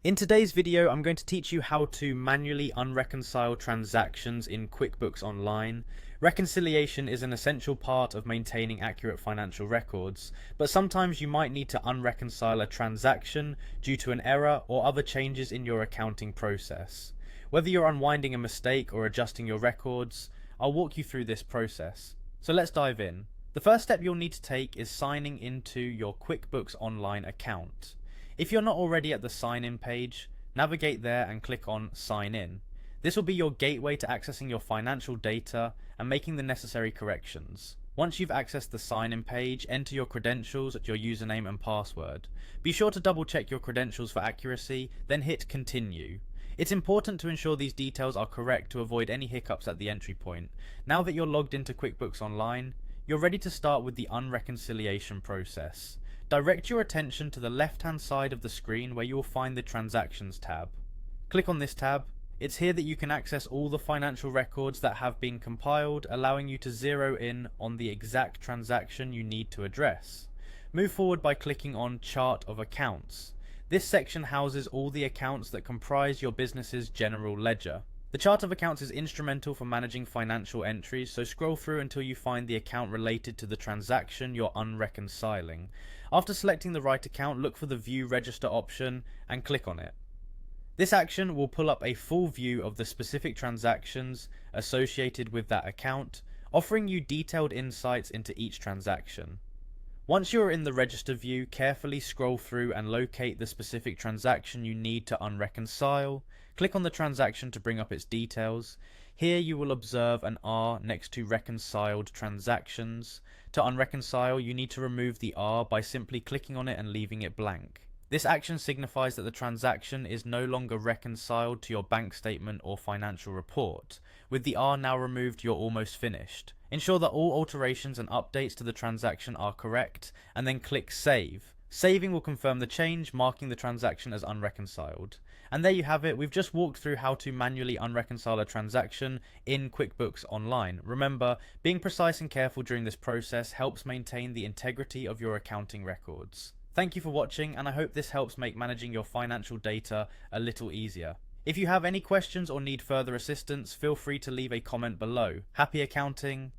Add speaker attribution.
Speaker 1: In today's video, I'm going to teach you how to manually unreconcile transactions in QuickBooks Online. Reconciliation is an essential part of maintaining accurate financial records, but sometimes you might need to unreconcile a transaction due to an error or other changes in your accounting process. Whether you're unwinding a mistake or adjusting your records, I'll walk you through this process. So let's dive in. The first step you'll need to take is signing into your QuickBooks Online account. If you're not already at the sign in page, navigate there and click on sign in. This will be your gateway to accessing your financial data and making the necessary corrections. Once you've accessed the sign in page, enter your credentials, your username and password. Be sure to double check your credentials for accuracy, then hit continue. It's important to ensure these details are correct to avoid any hiccups at the entry point. Now that you're logged into QuickBooks Online, you're ready to start with the unreconciliation process. Direct your attention to the left-hand side of the screen where you will find the Transactions tab. Click on this tab. It's here that you can access all the financial records that have been compiled, allowing you to zero in on the exact transaction you need to address. Move forward by clicking on Chart of Accounts. This section houses all the accounts that comprise your business's general ledger. The chart of accounts is instrumental for managing financial entries, so scroll through until you find the account related to the transaction you're unreconciling. After selecting the right account, look for the View Register option and click on it. This action will pull up a full view of the specific transactions associated with that account, offering you detailed insights into each transaction. Once you're in the register view, carefully scroll through and locate the specific transaction you need to unreconcile. Click on the transaction to bring up its details. Here you will observe an R next to reconciled transactions. To unreconcile, you need to remove the R by simply clicking on it and leaving it blank. This action signifies that the transaction is no longer reconciled to your bank statement or financial report. With the R now removed, you're almost finished. Ensure that all alterations and updates to the transaction are correct, and then click Save. Saving will confirm the change, marking the transaction as unreconciled. And there you have it. We've just walked through how to manually unreconcile a transaction in QuickBooks Online. Remember, being precise and careful during this process helps maintain the integrity of your accounting records. Thank you for watching, and I hope this helps make managing your financial data a little easier. If you have any questions or need further assistance, feel free to leave a comment below. Happy accounting!